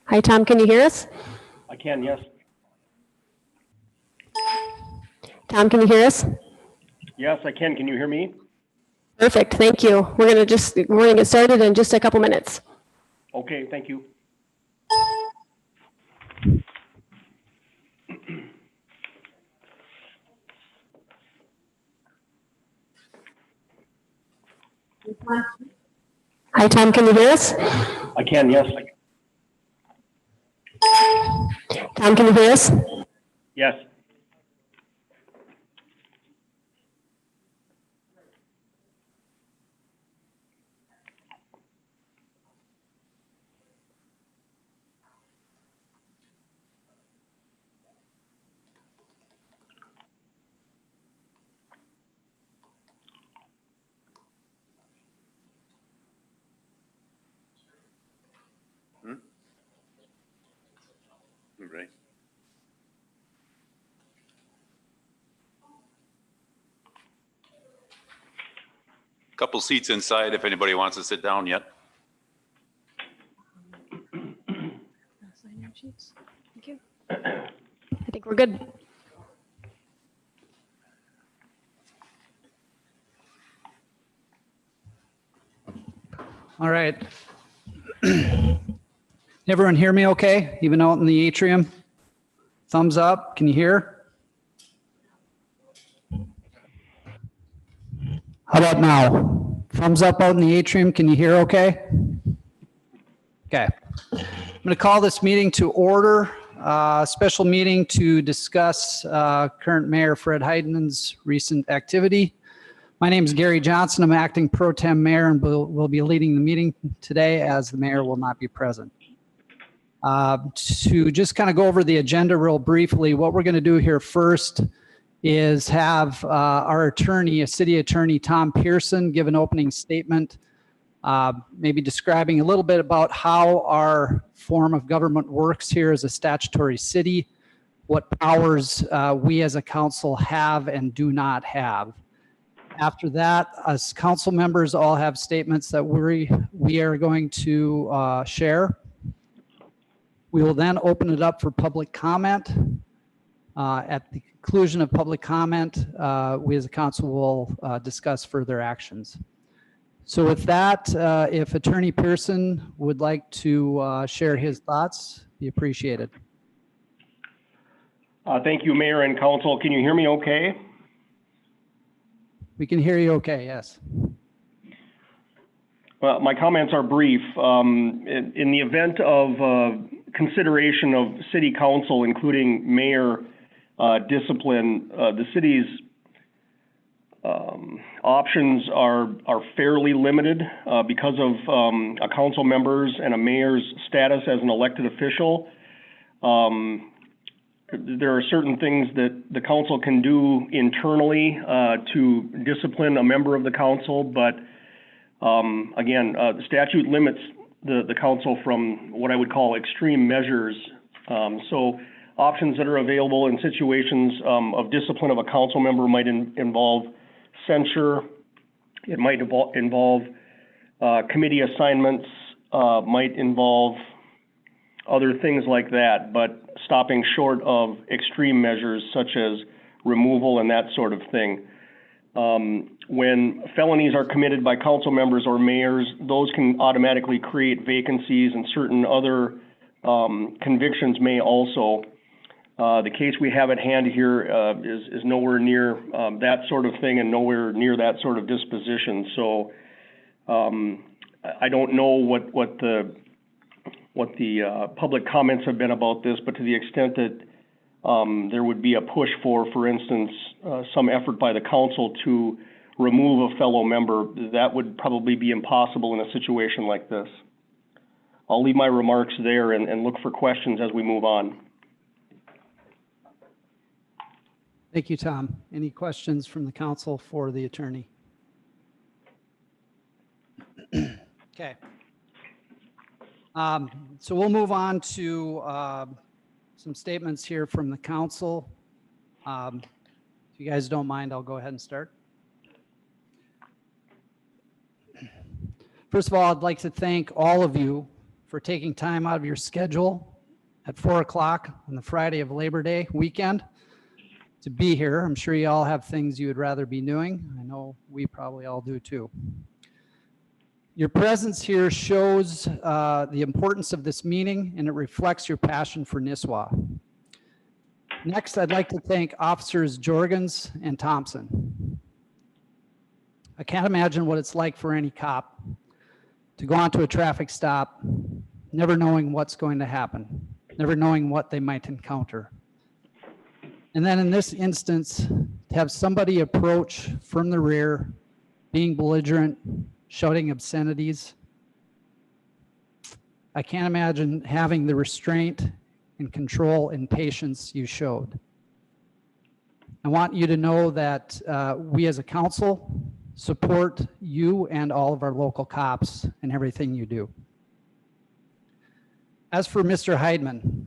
Hi, Tom, can you hear us? I can, yes. Tom, can you hear us? Yes, I can. Can you hear me? Perfect, thank you. We're gonna get started in just a couple minutes. Okay, thank you. Hi, Tom, can you hear us? I can, yes. Tom, can you hear us? Yes. Right. Couple seats inside if anybody wants to sit down yet. Thank you. I think we're good. All right. Everyone hear me okay? Even out in the atrium? Thumbs up. Can you hear? How about now? Thumbs up out in the atrium. Can you hear okay? Okay. I'm going to call this meeting to order. Special meeting to discuss current Mayor Fred Heidenman's recent activity. My name is Gary Johnson. I'm acting pro tem mayor and will be leading the meeting today as the mayor will not be present. To just kind of go over the agenda real briefly, what we're going to do here first is have our attorney, city attorney Tom Pearson, give an opening statement, maybe describing a little bit about how our form of government works here as a statutory city, what powers we as a council have and do not have. After that, as council members all have statements that we are going to share. We will then open it up for public comment. At the conclusion of public comment, we as a council will discuss further actions. So with that, if Attorney Pearson would like to share his thoughts, be appreciated. Thank you, Mayor and Council. Can you hear me okay? We can hear you okay, yes. My comments are brief. In the event of consideration of City Council, including Mayor discipline, the city's options are fairly limited because of a council member's and a mayor's status as an elected official. There are certain things that the council can do internally to discipline a member of the council, but again, the statute limits the council from what I would call extreme measures. So options that are available in situations of discipline of a council member might involve censure. It might involve committee assignments, might involve other things like that, but stopping short of extreme measures such as removal and that sort of thing. When felonies are committed by council members or mayors, those can automatically create vacancies, and certain other convictions may also. The case we have at hand here is nowhere near that sort of thing and nowhere near that sort of disposition. So I don't know what the public comments have been about this, but to the extent that there would be a push for instance, some effort by the council to remove a fellow member, that would probably be impossible in a situation like this. I'll leave my remarks there and look for questions as we move on. Thank you, Tom. Any questions from the council for the attorney? Okay. So we'll move on to some statements here from the council. If you guys don't mind, I'll go ahead and start. First of all, I'd like to thank all of you for taking time out of your schedule at 4 o'clock on the Friday of Labor Day weekend to be here. I'm sure you all have things you would rather be doing. I know we probably all do too. Your presence here shows the importance of this meeting, and it reflects your passion for Nisswa. Next, I'd like to thank Officers Jorgens and Thompson. I can't imagine what it's like for any cop to go onto a traffic stop, never knowing what's going to happen, never knowing what they might encounter. And then in this instance, to have somebody approach from the rear, being belligerent, shouting obscenities, I can't imagine having the restraint and control and patience you showed. I want you to know that we as a council support you and all of our local cops in everything you do. As for Mr. Heidman,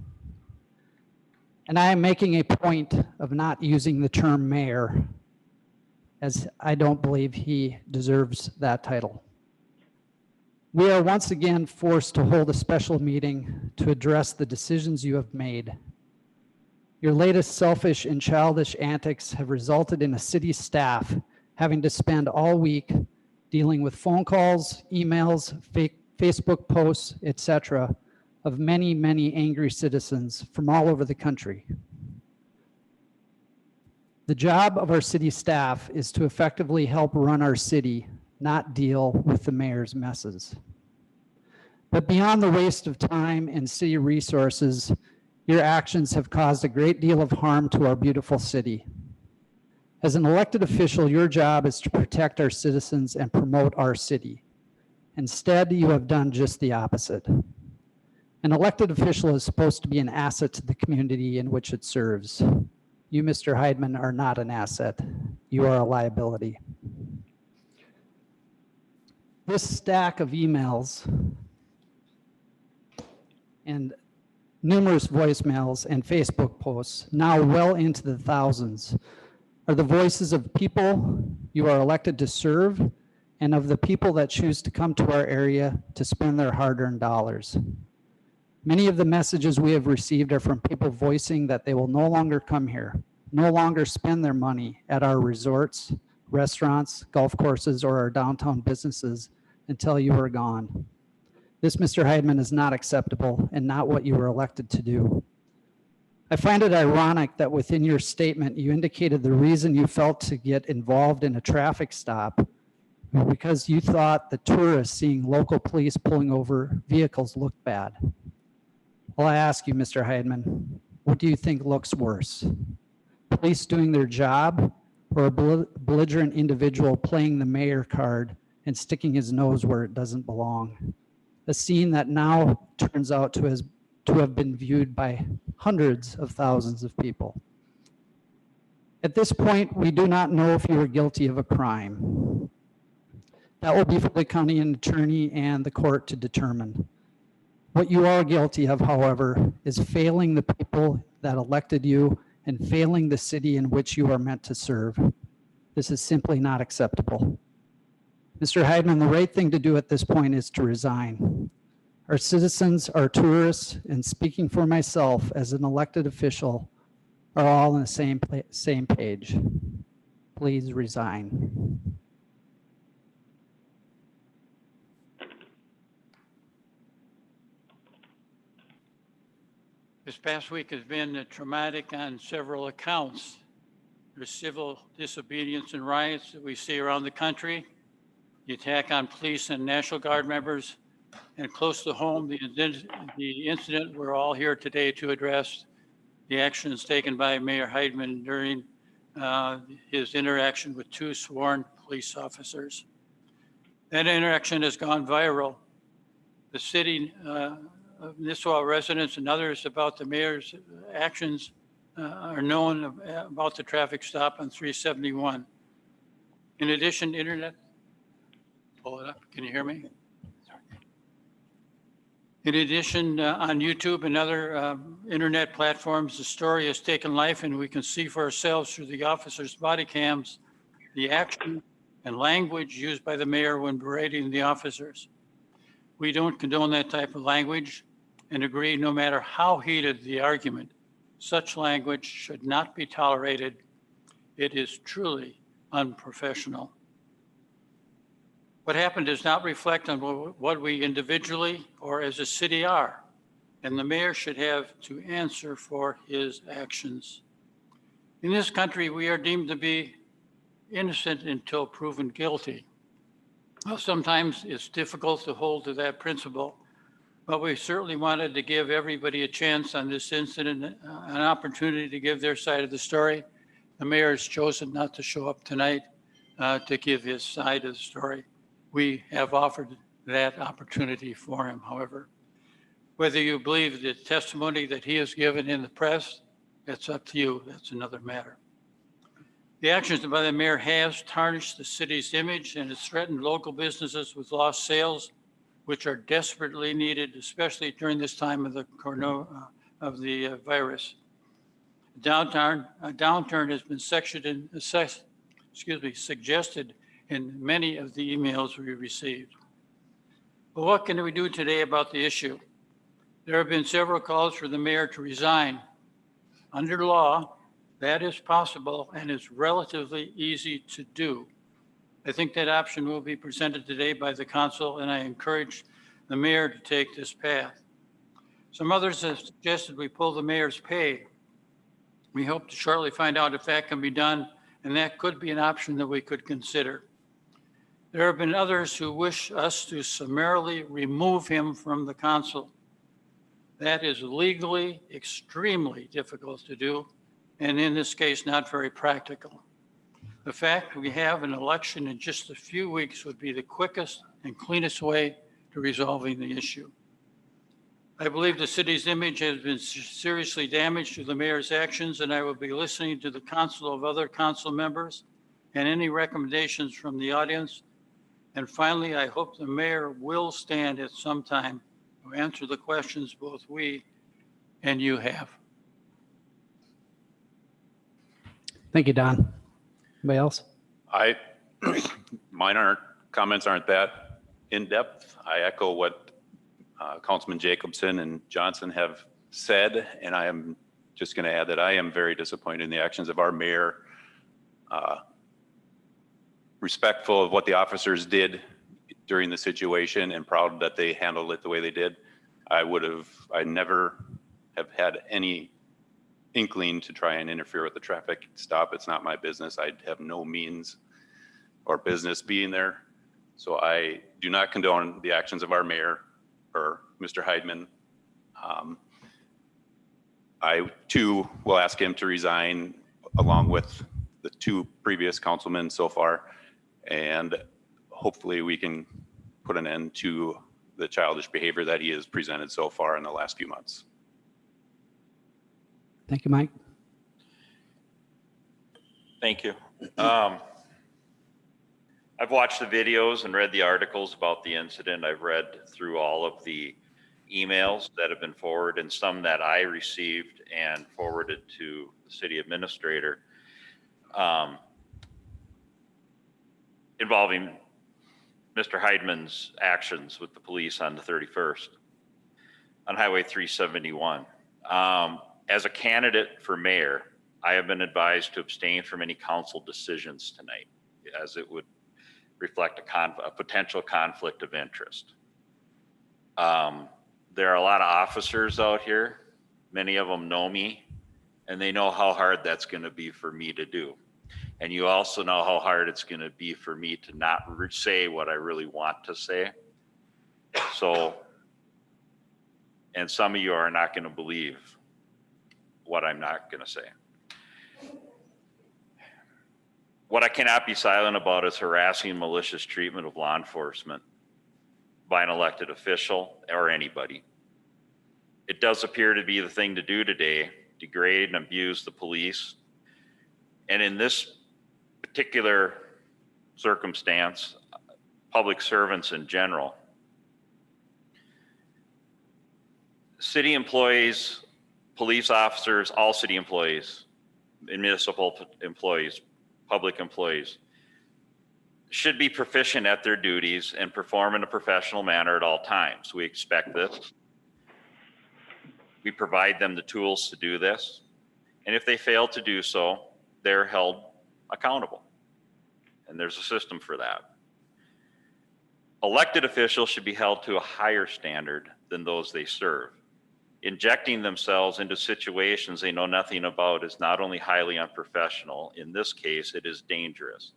and I am making a point of not using the term mayor, as I don't believe he deserves that title. We are once again forced to hold a special meeting to address the decisions you have made. Your latest selfish and childish antics have resulted in a city staff having to spend all week dealing with phone calls, emails, Facebook posts, etc., of many, many angry citizens from all over the country. The job of our city staff is to effectively help run our city, not deal with the mayor's messes. But beyond the waste of time and city resources, your actions have caused a great deal of harm to our beautiful city. As an elected official, your job is to protect our citizens and promote our city. Instead, you have done just the opposite. An elected official is supposed to be an asset to the community in which it serves. You, Mr. Heidman, are not an asset. You are a liability. This stack of emails and numerous voicemails and Facebook posts, now well into the thousands, are the voices of people you are elected to serve and of the people that choose to come to our area to spend their hard-earned dollars. Many of the messages we have received are from people voicing that they will no longer come here, no longer spend their money at our resorts, restaurants, golf courses, or our downtown businesses until you are gone. This, Mr. Heidman, is not acceptable and not what you were elected to do. I find it ironic that within your statement, you indicated the reason you felt to get involved in a traffic stop because you thought the tourists seeing local police pulling over vehicles looked bad. Well, I ask you, Mr. Heidman, what do you think looks worse? Police doing their job or a belligerent individual playing the mayor card and sticking his nose where it doesn't belong? A scene that now turns out to have been viewed by hundreds of thousands of people. At this point, we do not know if you were guilty of a crime. That will be for the county attorney and the court to determine. What you are guilty of, however, is failing the people that elected you and failing the city in which you are meant to serve. This is simply not acceptable. Mr. Heidman, the right thing to do at this point is to resign. Our citizens, our tourists, and speaking for myself as an elected official, are all on the same page. Please resign. This past week has been traumatic on several accounts. There's civil disobedience and riots that we see around the country, the attack on police and National Guard members, and close to home, the incident we're all here today to address, the actions taken by Mayor Heidman during his interaction with two sworn police officers. That interaction has gone viral. The city of Nisswa residents and others about the mayor's actions are known about the traffic stop on 371. In addition, pull it up, can you hear me? In addition, on YouTube and other internet platforms, the story has taken life, and we can see for ourselves through the officers' body cams the action and language used by the mayor when berating the officers. We don't condone that type of language and agree no matter how heated the argument, such language should not be tolerated. It is truly unprofessional. What happened does not reflect on what we individually or as a city are, and the mayor should have to answer for his actions. In this country, we are deemed to be innocent until proven guilty. Well, sometimes it's difficult to hold to that principle, but we certainly wanted to give everybody a chance on this incident, an opportunity to give their side of the story. The mayor has chosen not to show up tonight to give his side of the story. We have offered that opportunity for him, however. Whether you believe the testimony that he has given in the press, that's up to you. That's another matter. The actions by the mayor has tarnished the city's image and has threatened local businesses with lost sales, which are desperately needed, especially during this time of the virus. A downturn has been suggested in many of the emails we received. But what can we do today about the issue? There have been several calls for the mayor to resign. Under law, that is possible and is relatively easy to do. I think that option will be presented today by the council, and I encourage the mayor to take this path. Some others have suggested we pull the mayor's pay. We hope to shortly find out if that can be done, and that could be an option that we could consider. There have been others who wish us to summarily remove him from the council. That is legally extremely difficult to do, and in this case, not very practical. The fact we have an election in just a few weeks would be the quickest and cleanest way to resolving the issue. I believe the city's image has been seriously damaged through the mayor's actions, and I will be listening to the council of other council members and any recommendations from the audience. And finally, I hope the mayor will stand at some time to answer the questions both we and you have. Thank you, Don. Anybody else? Comments aren't that in-depth. I echo what Councilman Jacobson and Johnson have said, and I am just going to add that I am very disappointed in the actions of our mayor, respectful of what the officers did during the situation and proud that they handled it the way they did. I never have had any inkling to try and interfere with the traffic stop. It's not my business. I have no means or business being there. So I do not condone the actions of our mayor or Mr. Heidman. I too will ask him to resign along with the two previous councilmen so far. And hopefully we can put an end to the childish behavior that he has presented so far in the last few months. Thank you, Mike. Thank you. I've watched the videos and read the articles about the incident. I've read through all of the emails that have been forwarded and some that I received and forwarded to the city administrator involving Mr. Heidman's actions with the police on the 31st on Highway 371. As a candidate for mayor, I have been advised to abstain from any council decisions tonight, as it would reflect a potential conflict of interest. There are a lot of officers out here. Many of them know me, and they know how hard that's going to be for me to do. And you also know how hard it's going to be for me to not say what I really want to say. So, and some of you are not going to believe what I'm not going to say. What I cannot be silent about is harassing and malicious treatment of law enforcement by an elected official or anybody. It does appear to be the thing to do today, degrade and abuse the police. And in this particular circumstance, public servants in general. City employees, police officers, all city employees, municipal employees, public employees should be proficient at their duties and perform in a professional manner at all times. We expect this. We provide them the tools to do this. And if they fail to do so, they're held accountable. And there's a system for that. Elected officials should be held to a higher standard than those they serve. Injecting themselves into situations they know nothing about is not only highly unprofessional, in this case, it is dangerous.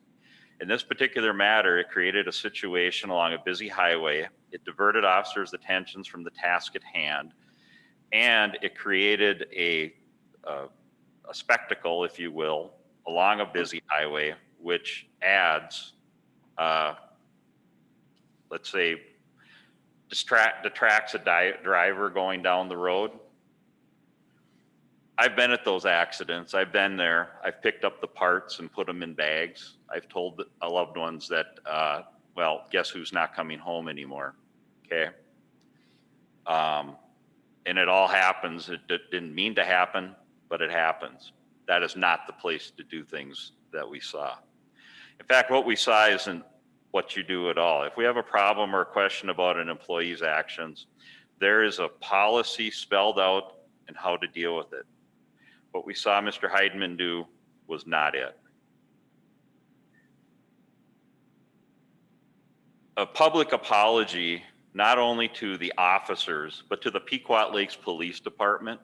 In this particular matter, it created a situation along a busy highway. It diverted officers' attentions from the task at hand, and it created a spectacle, if you will, along a busy highway, which adds, let's say, detracts a driver going down the road. I've been at those accidents. I've been there. I've picked up the parts and put them in bags. I've told loved ones that, well, guess who's not coming home anymore, okay? And it all happens. It didn't mean to happen, but it happens. That is not the place to do things that we saw. In fact, what we saw isn't what you do at all. If we have a problem or a question about an employee's actions, there is a policy spelled out and how to deal with it. What we saw Mr. Heidemann do was not it. A public apology, not only to the officers, but to the Pequot Lakes Police Department,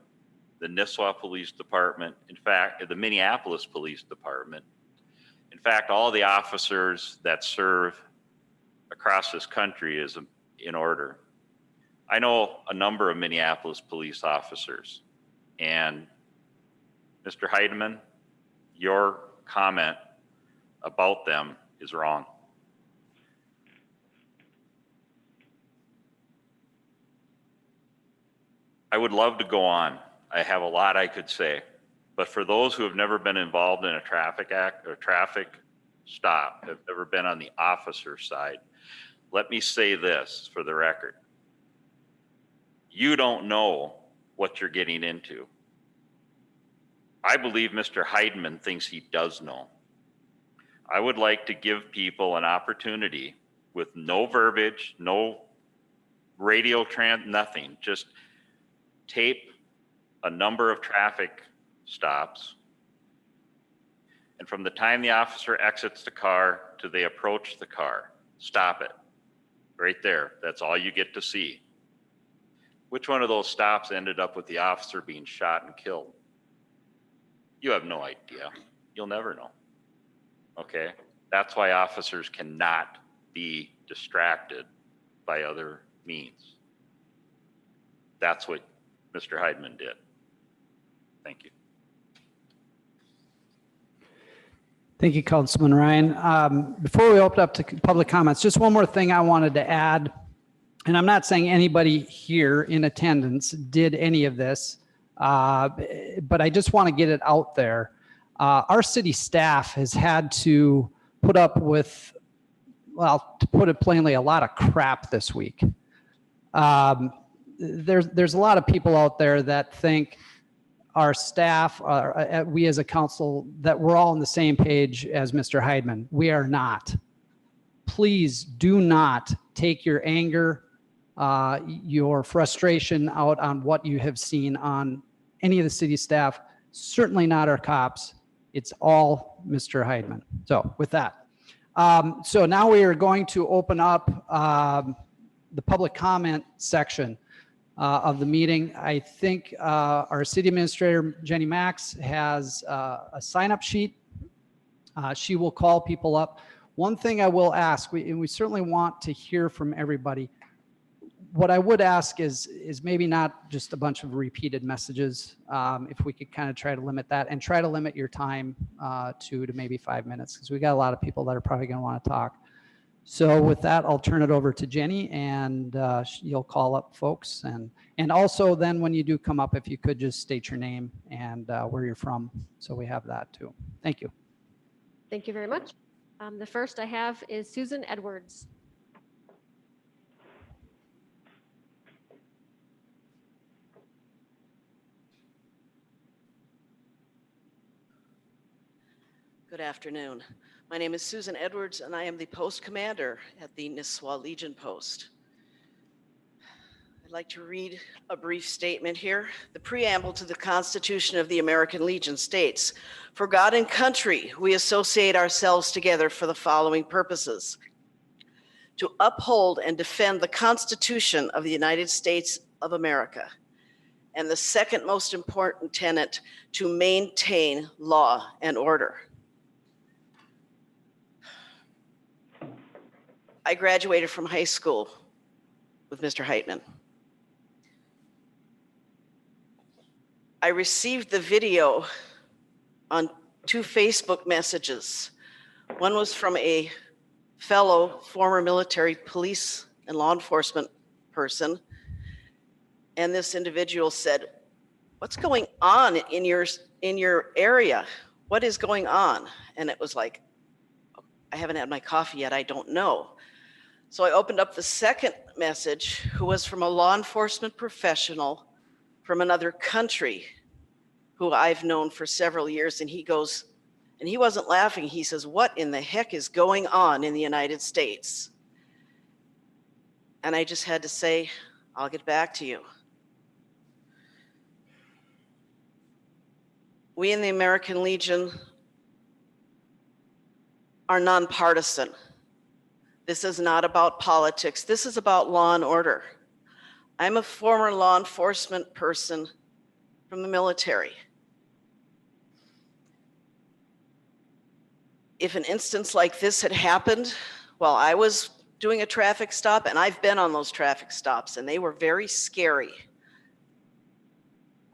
the Nisswa Police Department, in fact, the Minneapolis Police Department. In fact, all the officers that serve across this country is in order. I know a number of Minneapolis police officers, and Mr. Heidemann, your comment about them is wrong. I would love to go on. I have a lot I could say, but for those who have never been involved in a traffic stop, have never been on the officer side, let me say this for the record. You don't know what you're getting into. I believe Mr. Heidemann thinks he does know. I would like to give people an opportunity with no verbiage, no radio nothing, just tape a number of traffic stops. And from the time the officer exits the car to they approach the car, stop it. Right there, that's all you get to see. Which one of those stops ended up with the officer being shot and killed? You have no idea. You'll never know. Okay? That's why officers cannot be distracted by other means. That's what Mr. Heidemann did. Thank you. Thank you, Councilman Ryan. Before we open up to public comments, just one more thing I wanted to add. And I'm not saying anybody here in attendance did any of this, but I just want to get it out there. Our city staff has had to put up with, well, to put it plainly, a lot of crap this week. There's a lot of people out there that think our staff, we as a council, that we're all on the same page as Mr. Heidemann. We are not. Please do not take your anger, your frustration out on what you have seen on any of the city staff, certainly not our cops. It's all Mr. Heidemann. So with that, so now we are going to open up the public comment section of the meeting. I think our city administrator, Jenny Max, has a sign-up sheet. She will call people up. One thing I will ask, and we certainly want to hear from everybody. What I would ask is maybe not just a bunch of repeated messages. If we could kind of try to limit that and try to limit your time to maybe 5 minutes, because we got a lot of people that are probably going to want to talk. So with that, I'll turn it over to Jenny, and you'll call up folks. And also then when you do come up, if you could just state your name and where you're from, so we have that too. Thank you. Thank you very much. The first I have is Susan Edwards. Good afternoon. My name is Susan Edwards, and I am the post commander at the Nisswa Legion Post. I'd like to read a brief statement here. The preamble to the Constitution of the American Legion states, "For God and country, we associate ourselves together for the following purposes: to uphold and defend the Constitution of the United States of America. And the second most important tenet, to maintain law and order." I graduated from high school with Mr. Heitman. I received the video on 2 Facebook messages. One was from a fellow former military police and law enforcement person. And this individual said, "What's going on in your area? What is going on?" And it was like, "I haven't had my coffee yet. I don't know." So I opened up the second message, who was from a law enforcement professional from another country who I've known for several years. And he goes, and he wasn't laughing. He says, "What in the heck is going on in the United States?" And I just had to say, "I'll get back to you." We in the American Legion are nonpartisan. This is not about politics. This is about law and order. I'm a former law enforcement person from the military. If an instance like this had happened while I was doing a traffic stop, and I've been on those traffic stops, and they were very scary.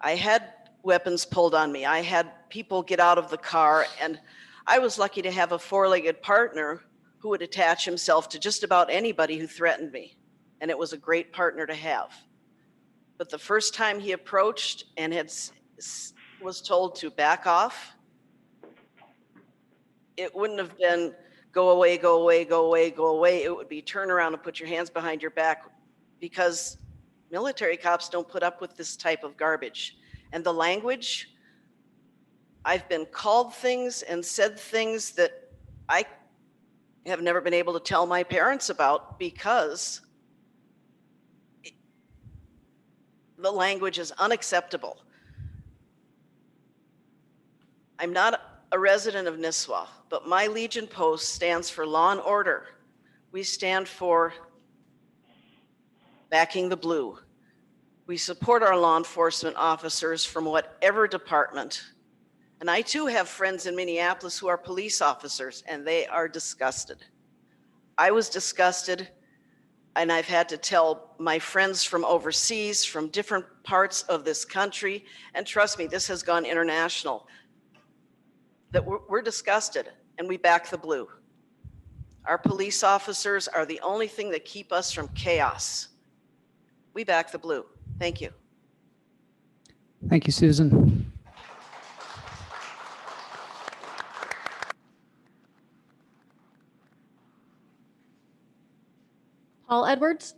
I had weapons pulled on me. I had people get out of the car, and I was lucky to have a 4-legged partner who would attach himself to just about anybody who threatened me. And it was a great partner to have. But the first time he approached and was told to back off, it wouldn't have been "go away, go away, go away, go away." It would be "turn around and put your hands behind your back," because military cops don't put up with this type of garbage. And the language, I've been called things and said things that I have never been able to tell my parents about, because the language is unacceptable. I'm not a resident of Nisswa, but my Legion Post stands for law and order. We stand for backing the blue. We support our law enforcement officers from whatever department. And I too have friends in Minneapolis who are police officers, and they are disgusted. I was disgusted, and I've had to tell my friends from overseas, from different parts of this country, and trust me, this has gone international, that we're disgusted, and we back the blue. Our police officers are the only thing that keep us from chaos. We back the blue. Thank you. Thank you, Susan. Paul Edwards?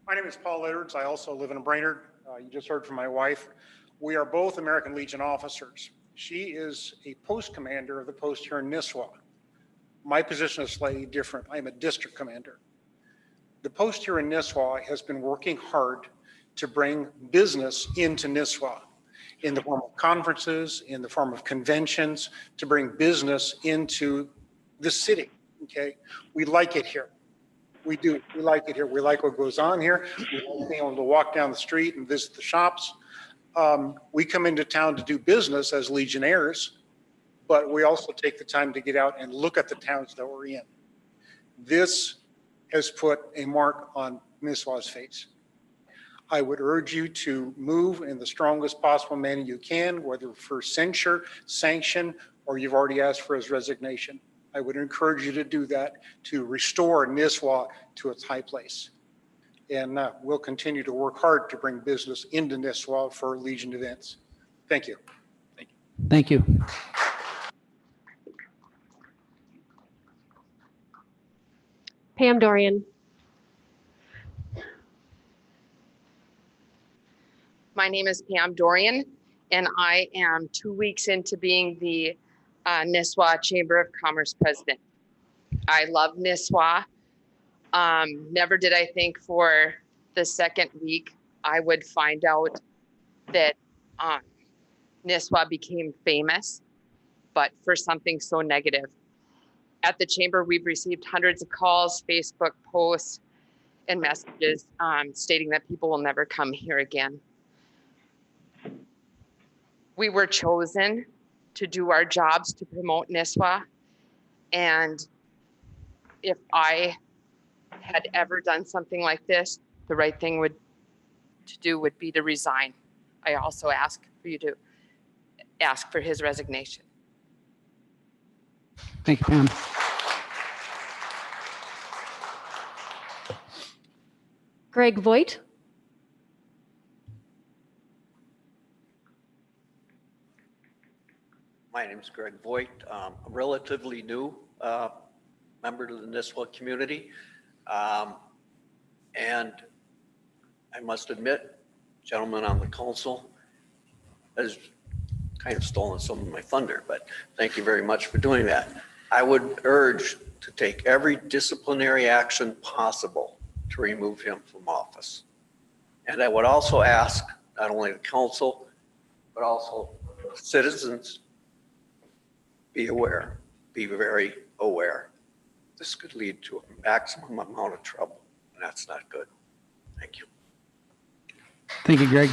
My name is Paul Edwards. I also live in Brainerd. You just heard from my wife. We are both American Legion officers. She is a post commander of the post here in Nisswa. My position is slightly different. I am a district commander. The post here in Nisswa has been working hard to bring business into Nisswa in the form of conferences, in the form of conventions, to bring business into the city, okay? We like it here. We do. We like it here. We like what goes on here. We like being able to walk down the street and visit the shops. We come into town to do business as Legionnaires, but we also take the time to get out and look at the towns that we're in. This has put a mark on Nisswa's face. I would urge you to move in the strongest possible manner you can, whether for censure, sanction, or you've already asked for his resignation. I would encourage you to do that to restore Nisswa to its high place. And we'll continue to work hard to bring business into Nisswa for Legion events. Thank you. Thank you. Pam Dorian? My name is Pam Dorian, and I am 2 weeks into being the Nisswa Chamber of Commerce president. I love Nisswa. Never did I think for the second week I would find out that Nisswa became famous, but for something so negative. At the chamber, we've received hundreds of calls, Facebook posts, and messages stating that people will never come here again. We were chosen to do our jobs to promote Nisswa. And if I had ever done something like this, the right thing to do would be to resign. I also ask for you to ask for his resignation. Thank you, Pam. Greg Voigt. My name is Greg Voigt. I'm a relatively new member to the Nisswa community. And I must admit, gentlemen on the council has kind of stolen some of my thunder, but thank you very much for doing that. I would urge to take every disciplinary action possible to remove him from office. And I would also ask not only the council, but also citizens, be aware, be very aware. This could lead to a maximum amount of trouble, and that's not good. Thank you. Thank you, Greg.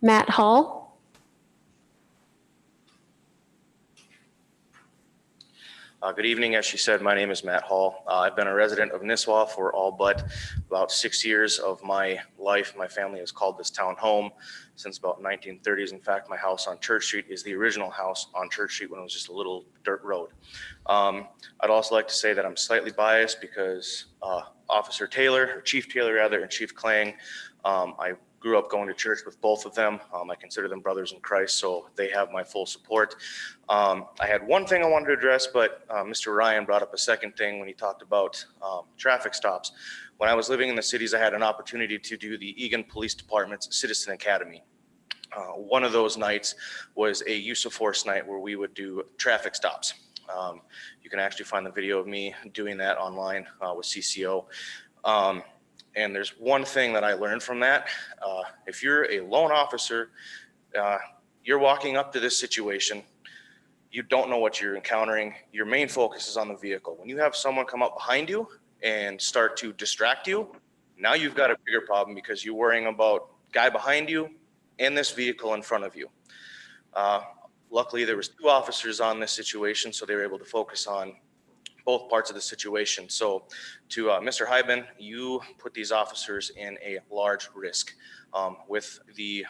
Matt Hall. Good evening. As she said, my name is Matt Hall. I've been a resident of Nisswa for all but about 6 years of my life. My family has called this town home since about 1930s. In fact, my house on Church Street is the original house on Church Street when it was just a little dirt road. I'd also like to say that I'm slightly biased because Officer Taylor, or Chief Taylor rather, and Chief Klang, I grew up going to church with both of them. I consider them brothers in Christ, so they have my full support. I had one thing I wanted to address, but Mr. Ryan brought up a second thing when he talked about traffic stops. When I was living in the cities, I had an opportunity to do the Eagan Police Department's Citizen Academy. One of those nights was a use of force night where we would do traffic stops. You can actually find the video of me doing that online with CCO. And there's one thing that I learned from that. If you're a lone officer, you're walking up to this situation, you don't know what you're encountering. Your main focus is on the vehicle. When you have someone come up behind you and start to distract you, now you've got a bigger problem because you're worrying about guy behind you and this vehicle in front of you. Luckily, there was 2 officers on this situation, so they were able to focus on both parts of the situation. So to Mr. Heidman, you put these officers in a large risk with the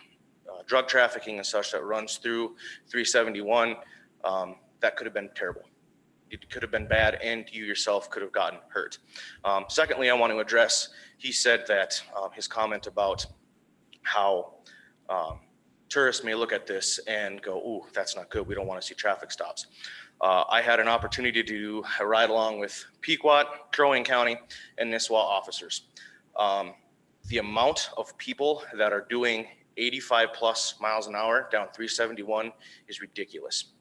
drug trafficking and such that runs through 371. That could have been terrible. It could have been bad, and you yourself could have gotten hurt. Secondly, I want to address, he said that his comment about how tourists may look at this and go, ooh, that's not good. We don't want to see traffic stops. I had an opportunity to ride along with Pequot, Crow Wing County, and Nisswa officers. The amount of people that are doing 85 plus miles an hour down 371 is ridiculous.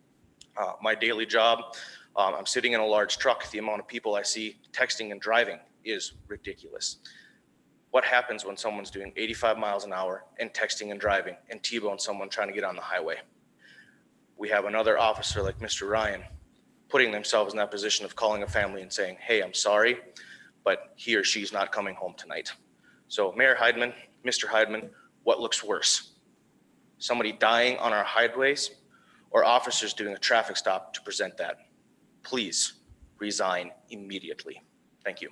My daily job, I'm sitting in a large truck. The amount of people I see texting and driving is ridiculous. What happens when someone's doing 85 miles an hour and texting and driving and T-bone someone trying to get on the highway? We have another officer like Mr. Ryan putting themselves in that position of calling a family and saying, hey, I'm sorry, but he or she's not coming home tonight. So Mayor Heidman, Mr. Heidman, what looks worse? Somebody dying on our highways or officers doing a traffic stop to present that? Please resign immediately. Thank you.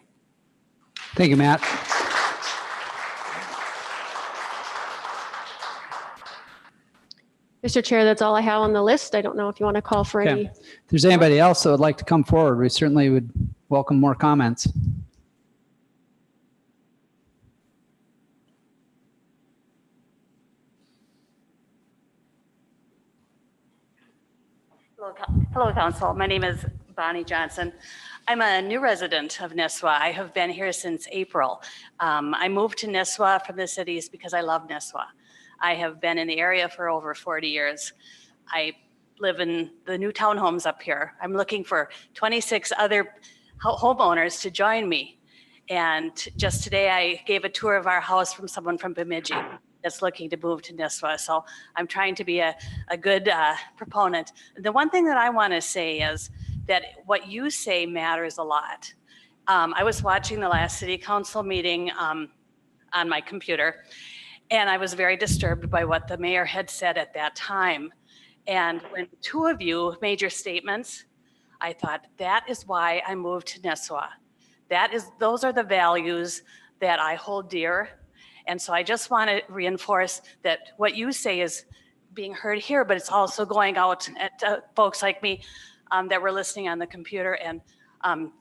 Thank you, Matt. Mr. Chair, that's all I have on the list. I don't know if you want to call for Okay. any. If there's anybody else that would like to come forward, we certainly would welcome more comments. Hello, Council. My name is Bonnie Johnson. I'm a new resident of Nisswa. I have been here since April. I moved to Nisswa from the cities because I love Nisswa. I have been in the area for over 40 years. I live in the new townhomes up here. I'm looking for 26 other homeowners to join me. And just today I gave a tour of our house from someone from Bemidji that's looking to move to Nisswa. So I'm trying to be a good proponent. The one thing that I want to say is that what you say matters a lot. I was watching the last city council meeting on my computer, and I was very disturbed by what the mayor had said at that time. And when two of you made your statements, I thought, that is why I moved to Nisswa. Those are the values that I hold dear. And so I just want to reinforce that what you say is being heard here, but it's also going out at folks like me that were listening on the computer, and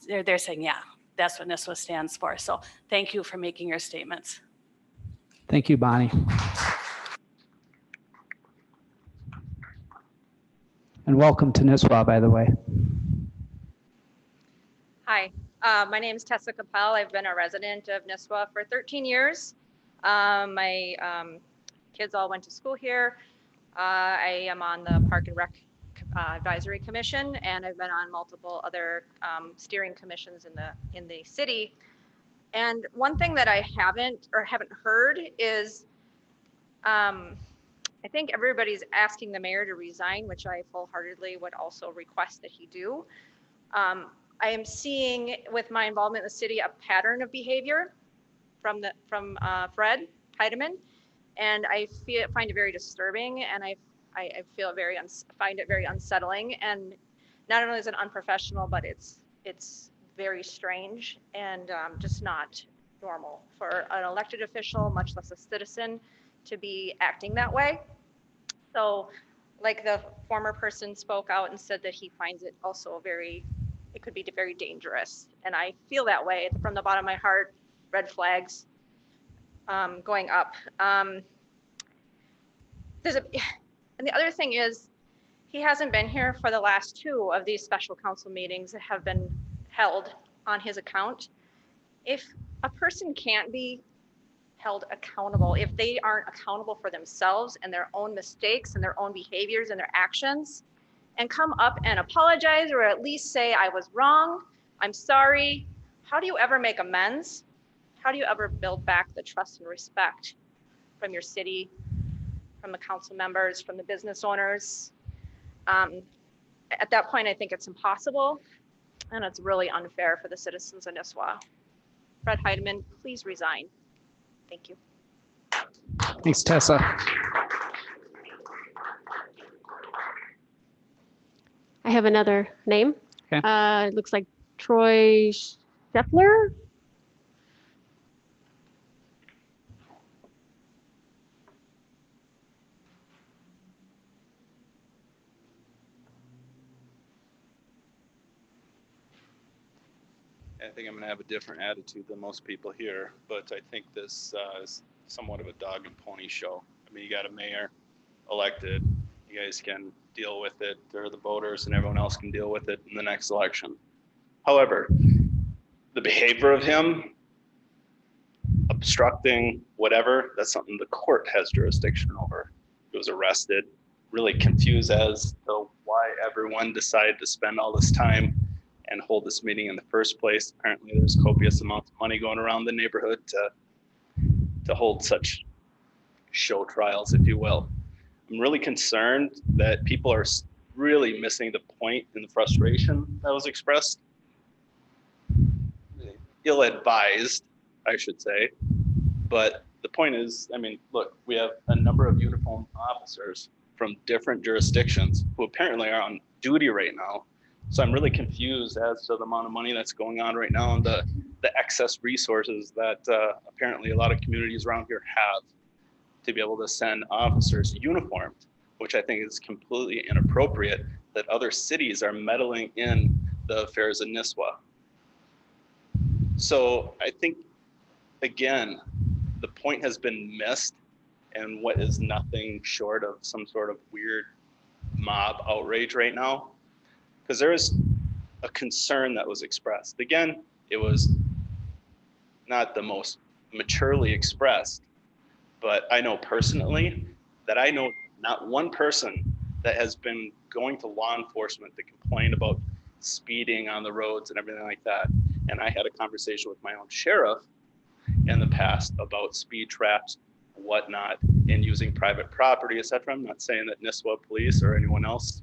they're saying, yeah, that's what Nisswa stands for. So thank you for making your statements. Thank you, Bonnie. And welcome to Nisswa, by the way. Hi, my name is Tessa Capel. I've been a resident of Nisswa for 13 years. My kids all went to school here. I am on the Park and Rec Advisory Commission, and I've been on multiple other steering commissions in the city. And one thing that I haven't heard is, I think everybody's asking the mayor to resign, which I full-heartedly would also request that he do. I am seeing, with my involvement in the city, a pattern of behavior from Fred Heidemann, and I find it very disturbing, and I feel find it very unsettling. And not only is it unprofessional, but it's very strange and just not normal for an elected official, much less a citizen, to be acting that way. So, like the former person spoke out and said that he finds it also it could be very dangerous. And I feel that way from the bottom of my heart. Red flags going up. And the other thing is, he hasn't been here for the last 2 of these special council meetings that have been held on his account. If a person can't be held accountable, if they aren't accountable for themselves and their own mistakes and their own behaviors and their actions, and come up and apologize, or at least say, I was wrong, I'm sorry, how do you ever make amends? How do you ever build back the trust and respect from your city, from the council members, from the business owners? At that point, I think it's impossible, and it's really unfair for the citizens of Nisswa. Fred Heidemann, please resign. Thank you. Thanks, Tessa. I have another name. Okay. It looks like Troy Scheffler. I think I'm going to have a different attitude than most people here, but I think this is somewhat of a dog and pony show. I mean, you got a mayor elected. You guys can deal with it, or the voters and everyone else can deal with it in the next election. However, the behavior of him, obstructing, whatever, that's something the court has jurisdiction over. He was arrested, really confused as to why everyone decided to spend all this time and hold this meeting in the first place. Apparently there's copious amounts of money going around the neighborhood to hold such show trials, if you will. I'm really concerned that people are really missing the point in the frustration that was expressed. Ill-advised, I should say. But the point is, I mean, look, we have a number of uniformed officers from different jurisdictions who apparently are on duty right now. So I'm really confused as to the amount of money that's going on right now and the excess resources that apparently a lot of communities around here have to be able to send officers uniformed, which I think is completely inappropriate that other cities are meddling in the affairs of Nisswa. So I think, again, the point has been missed, and what is nothing short of some sort of weird mob outrage right now. Because there is a concern that was expressed. Again, it was not the most maturely expressed, but I know personally that I know not one person that has been going to law enforcement to complain about speeding on the roads and everything like that. And I had a conversation with my own sheriff in the past about speed traps, whatnot, and using private property, etc. I'm not saying that Nisswa police or anyone else,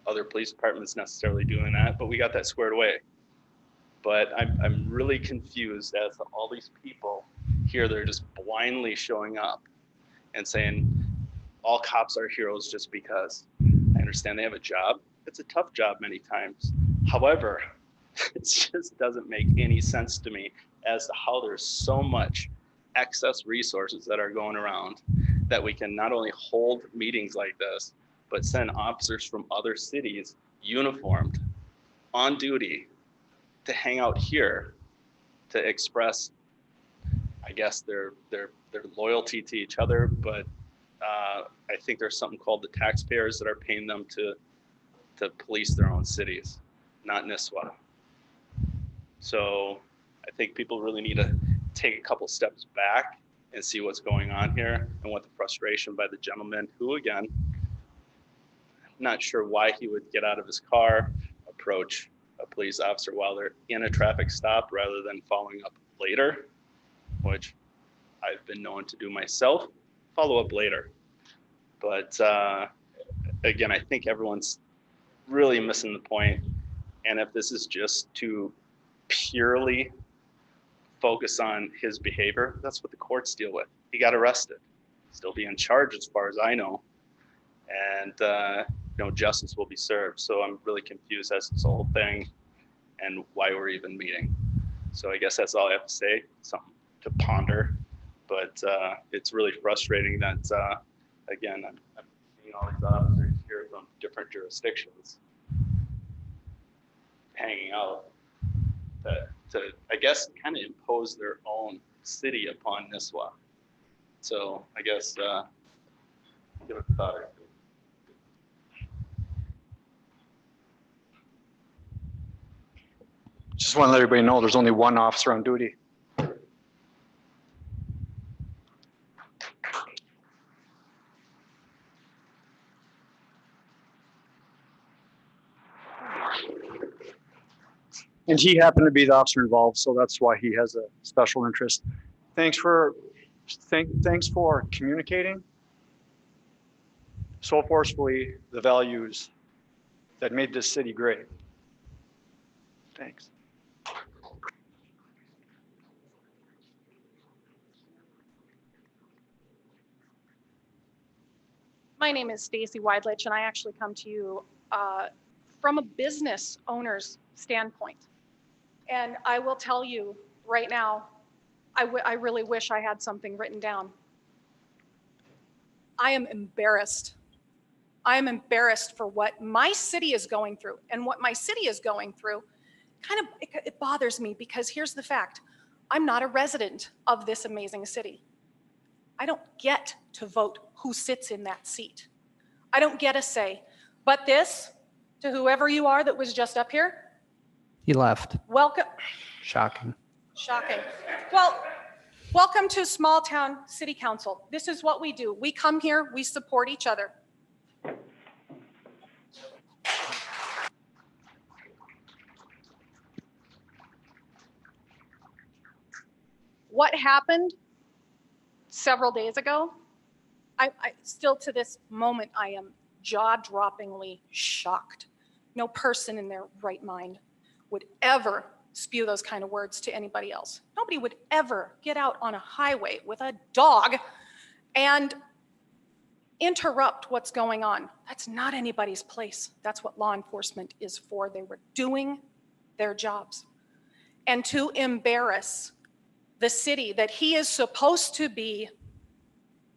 other police departments necessarily doing that, but we got that squared away. But I'm really confused as to all these people here that are just blindly showing up and saying all cops are heroes just because. I understand they have a job. It's a tough job many times. However, it just doesn't make any sense to me as to how there's so much excess resources that are going around that we can not only hold meetings like this, but send officers from other cities uniformed on duty to hang out here to express, I guess, their loyalty to each other. But I think there's something called the taxpayers that are paying them to police their own cities, not Nisswa. So I think people really need to take a couple steps back and see what's going on here and what the frustration by the gentleman who, again, I'm not sure why he would get out of his car, approach a police officer while they're in a traffic stop rather than following up later, which I've been known to do myself, follow up later. But again, I think everyone's really missing the point. And if this is just to purely focus on his behavior, that's what the courts deal with. He got arrested, still being charged as far as I know. And justice will be served. So I'm really confused as to this whole thing and why we're even meeting. So I guess that's all I have to say, something to ponder. But it's really frustrating that, again, I'm seeing all these officers here from different jurisdictions hanging out to I guess, kind of impose their own city upon Nisswa. So I guess give it a thought. Just want to let everybody know there's only one officer on duty. And he happened to be the officer involved, so that's why he has a special interest. Thanks for communicating so forcefully the values that made this city great. Thanks. My name is Stacy Weidlich, and I actually come to you from a business owner's standpoint. And I will tell you right now, I really wish I had something written down. I am embarrassed. I am embarrassed for what my city is going through. And what my city is going through, it bothers me because here's the fact. I'm not a resident of this amazing city. I don't get to vote who sits in that seat. I don't get a say. But this, to whoever you are that was just up here, He left. welcome. Shocking. Shocking. Well, welcome to small town city council. This is what we do. We come here, we support each other. What happened several days ago, I still to this moment, I am jaw-droppingly shocked. No person in their right mind would ever spew those kind of words to anybody else. Nobody would ever get out on a highway with a dog and interrupt what's going on. That's not anybody's place. That's what law enforcement is for. They were doing their jobs. And to embarrass the city that he is supposed to be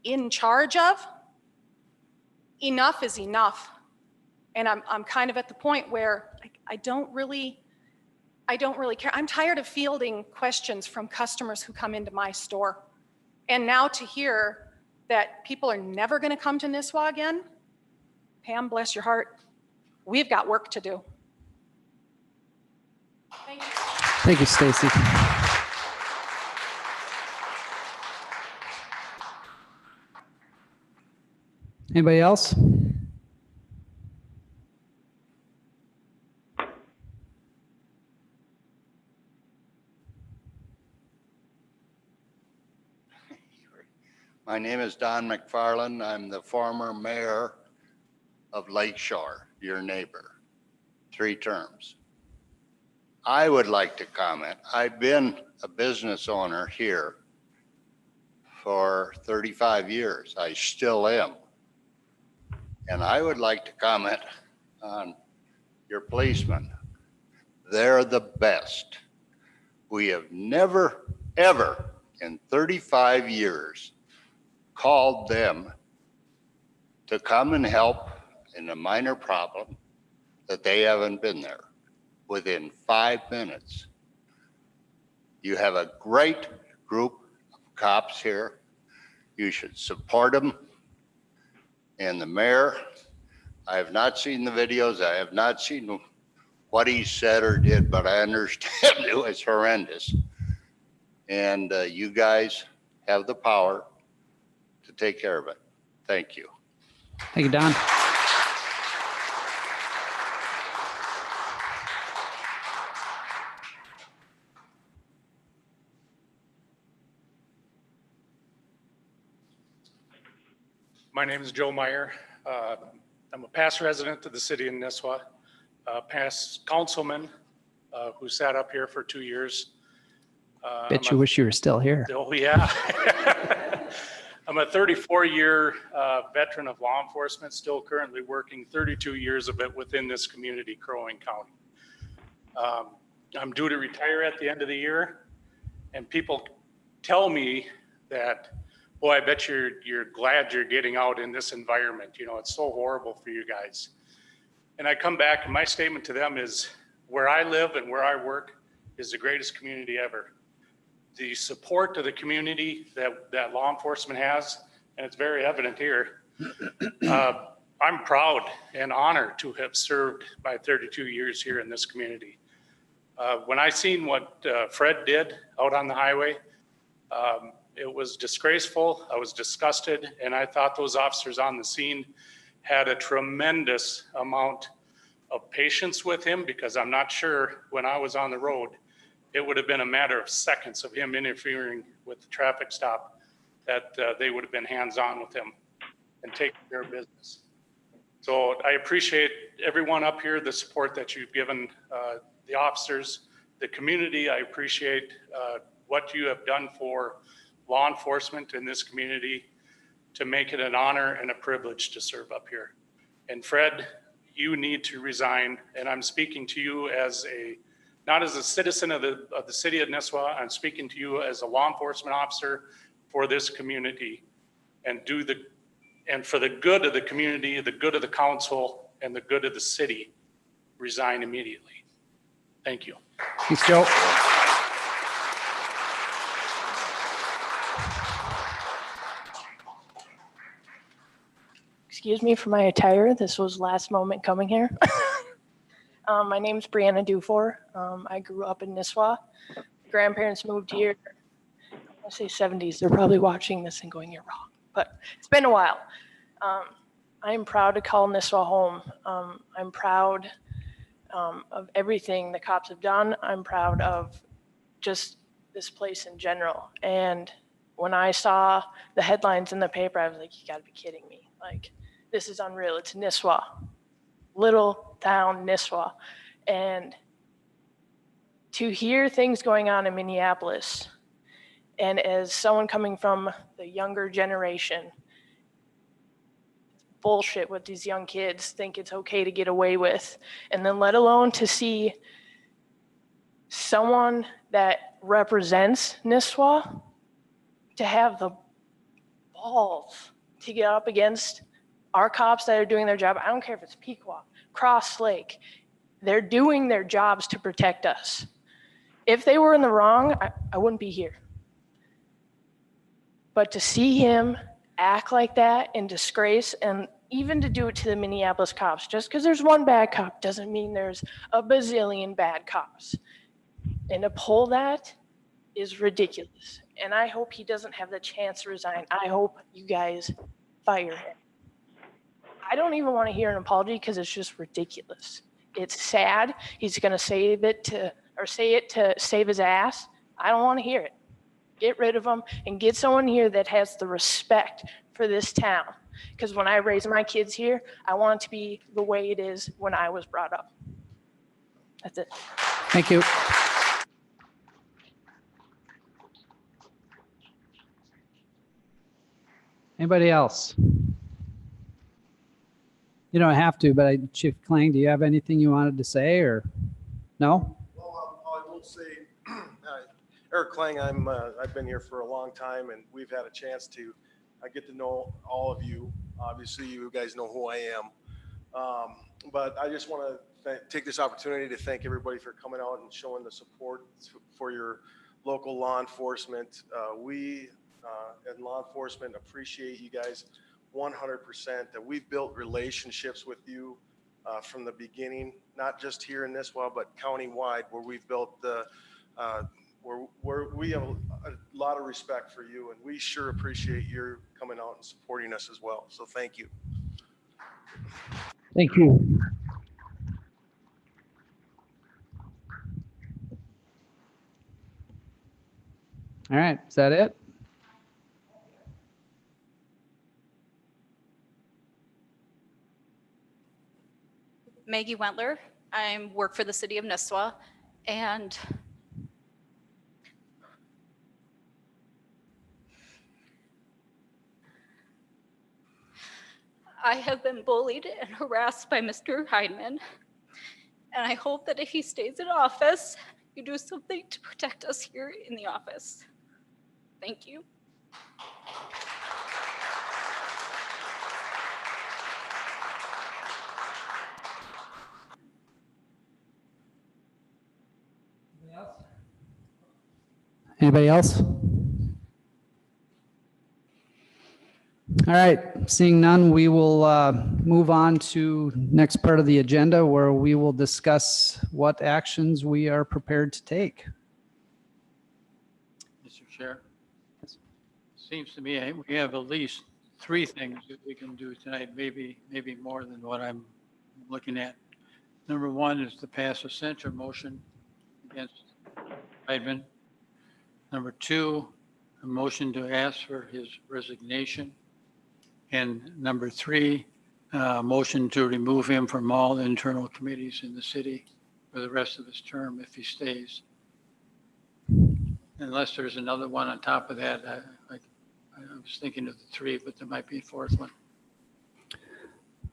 in charge of, enough is enough. And I'm kind of at the point where I don't really care. I'm tired of fielding questions from customers who come into my store. And now to hear that people are never going to come to Nisswa again, Pam, bless your heart, we've got work to do. Thank you, Stacy. Anybody else? My name is Don McFarland. I'm the former mayor of Lake Shore, your neighbor, 3 terms. I would like to comment. I've been a business owner here for 35 years. I still am. And I would like to comment on your policemen. They're the best. We have never, ever in 35 years called them to come and help in a minor problem that they haven't been there within 5 minutes. You have a great group of cops here. You should support them. And the mayor, I have not seen the videos. I have not seen what he said or did, but I understand it was horrendous. And you guys have the power to take care of it. Thank you. Thank you, Don. My name is Joe Meyer. I'm a past resident of the city of Nisswa, past councilman who sat up here for 2 years. Bet you wish you were still here. Oh, yeah. I'm a 34-year veteran of law enforcement, still currently working 32 years of it within this community, Crow Wing County. I'm due to retire at the end of the year, and people tell me that, boy, I bet you're glad you're getting out in this environment. You know, it's so horrible for you guys. And I come back, and my statement to them is, where I live and where I work is the greatest community ever. The support of the community that law enforcement has, and it's very evident here. I'm proud and honored to have served my 32 years here in this community. When I seen what Fred did out on the highway, it was disgraceful. I was disgusted, and I thought those officers on the scene had a tremendous amount of patience with him, because I'm not sure when I was on the road, it would have been a matter of seconds of him interfering with the traffic stop that they would have been hands-on with him and taking care of business. So I appreciate everyone up here, the support that you've given the officers, the community. I appreciate what you have done for law enforcement in this community to make it an honor and a privilege to serve up here. And Fred, you need to resign. And I'm speaking to you as not as a citizen of the city of Nisswa. I'm speaking to you as a law enforcement officer for this community, and for the good of the community, the good of the council, and the good of the city, resign immediately. Thank you. Thanks, Joe. Excuse me for my attire. This was last moment coming here. My name's Brianna Dufour. I grew up in Nisswa. Grandparents moved here, I want to say 70s. They're probably watching this and going, you're wrong, but it's been a while. I am proud to call Nisswa home. I'm proud of everything the cops have done. I'm proud of just this place in general. And when I saw the headlines in the paper, I was like, you gotta be kidding me. Like, this is unreal. It's Nisswa, little town Nisswa. And to hear things going on in Minneapolis, and as someone coming from the younger generation, bullshit what these young kids think it's okay to get away with. And then let alone to see someone that represents Nisswa to have the balls to get up against our cops that are doing their job. I don't care if it's Pequot, Cross Lake. They're doing their jobs to protect us. If they were in the wrong, I wouldn't be here. But to see him act like that in disgrace, and even to do it to the Minneapolis cops, just because there's one bad cop doesn't mean there's a bazillion bad cops. And to pull that is ridiculous. And I hope he doesn't have the chance to resign. I hope you guys fire him. I don't even want to hear an apology because it's just ridiculous. It's sad. He's going to say it to save his ass. I don't want to hear it. Get rid of him and get someone here that has the respect for this town. Because when I raise my kids here, I want it to be the way it is when I was brought up. That's it. Thank you. Anybody else? You don't have to, but Chief Klang, do you have anything you wanted to say or no? Well, I will say, Eric Klang, I've been here for a long time and we've had a chance to get to know all of you. Obviously, you guys know who I am. But I just want to take this opportunity to thank everybody for coming out and showing the support for your local law enforcement. We in law enforcement appreciate you guys 100%, that we've built relationships with you from the beginning, not just here in Nisswa, but countywide, where we've built the, where we have a lot of respect for you, and we sure appreciate your coming out and supporting us as well. So thank you. Thank you. All right, is that it? Maggie Wentler. I work for the city of Nisswa, and I have been bullied and harassed by Mr. Heidemann, and I hope that if he stays in office, you do something to protect us here in the office. Thank you. Anybody else? All right, seeing none, we will move on to next part of the agenda where we will discuss what actions we are prepared to take. Mr. Chair, seems to me we have at least 3 things that we can do tonight, maybe more than what I'm looking at. Number 1 is to pass a censure motion against Heidemann. Number 2, a motion to ask for his resignation. And number 3, motion to remove him from all internal committees in the city for the rest of his term if he stays. Unless there's another one on top of that, I was thinking of the 3, but there might be a 4th one.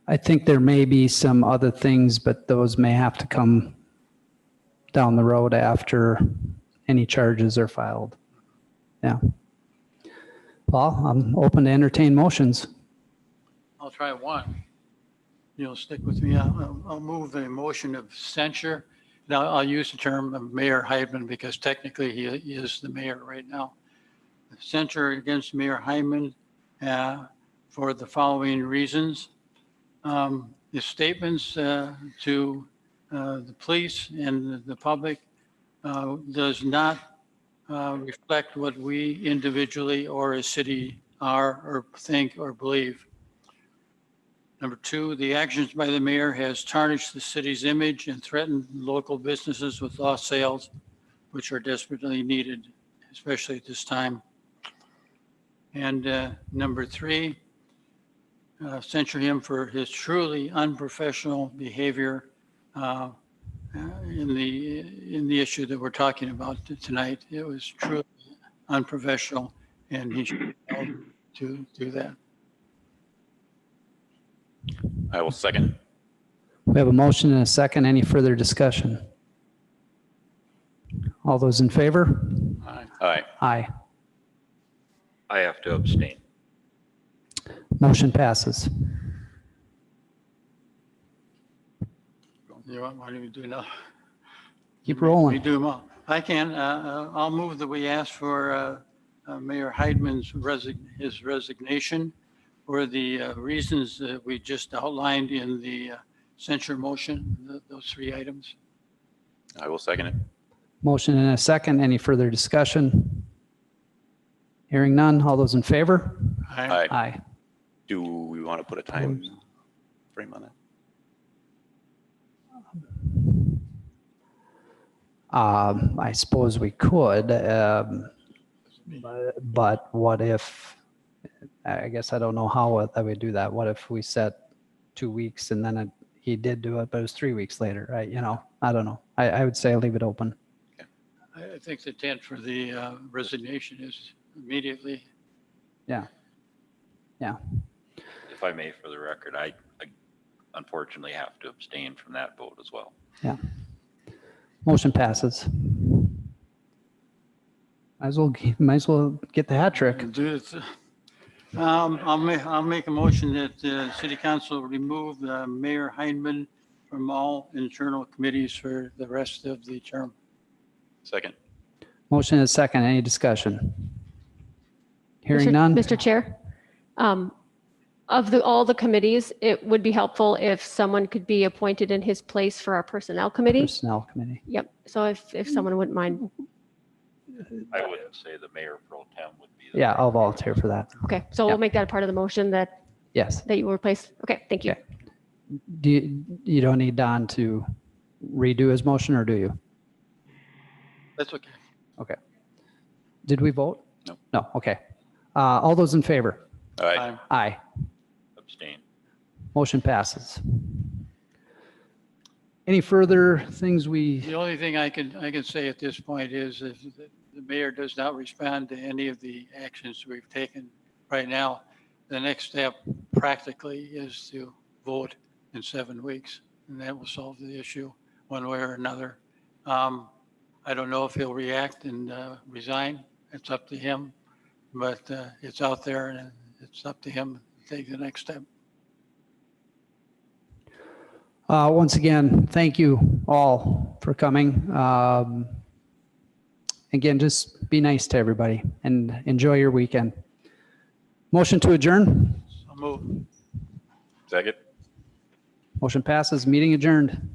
I think there may be some other things, but those may have to come down the road after any charges are filed. Yeah. Paul, I'm open to entertain motions. I'll try 1. You'll stick with me. I'll move a motion of censure. Now I'll use the term of Mayor Heidemann because technically he is the mayor right now. Censure against Mayor Heidemann for the following reasons. His statements to the police and the public does not reflect what we individually or as city are or think or believe. Number 2, the actions by the mayor has tarnished the city's image and threatened local businesses with lost sales, which are desperately needed, especially at this time. And number 3, censure him for his truly unprofessional behavior in the issue that we're talking about tonight. It was truly unprofessional, and he should be held to do that. I will second. We have a motion and a second. Any further discussion? All those in favor? Aye. Aye. Aye. I have to abstain. Motion passes. You want me to do now? Keep rolling. We do them all. I can. I'll move that we ask for Mayor Heidemann's his resignation for the reasons that we just outlined in the censure motion, those 3 items. I will second it. Motion and a second. Any further discussion? Hearing none. All those in favor? Aye. Aye. Do we want to put a time frame on it? I suppose we could, but what if, I guess I don't know how I would do that. What if we set 2 weeks and then he did do it, but it was 3 weeks later, right? You know, I don't know. I would say leave it open. I think the intent for the resignation is immediately. Yeah. Yeah. If I may, for the record, I unfortunately have to abstain from that vote as well. Yeah. Motion passes. Might as well get the hat trick. Do it. I'll make a motion that the city council remove Mayor Heineman from all internal committees for the rest of the term. Second. Motion is second. Any discussion? Hearing Mr. none. Mr. Chair, of all the committees, it would be helpful if someone could be appointed in his place for our personnel committee. Personnel committee. Yep. So if someone wouldn't mind. I would say the mayor pro tem would be. Yeah, I'll volunteer for that. Okay. So we'll make that a part of the motion that Yes. you will replace. Okay. Thank you. Okay. You don't need Don to redo his motion, or do you? That's okay. Okay. Did we vote? No. No. Okay. All those in favor? Aye. Aye. Abstain. Motion passes. Any further things we? The only thing I can say at this point is if the mayor does not respond to any of the actions we've taken right now, the next step practically is to vote in 7 weeks, and that will solve the issue one way or another. I don't know if he'll react and resign. It's up to him, but it's out there, and it's up to him to take the next step. Once again, thank you all for coming. Again, just be nice to everybody and enjoy your weekend. Motion to adjourn. I'll move. Second. Motion passes. Meeting adjourned.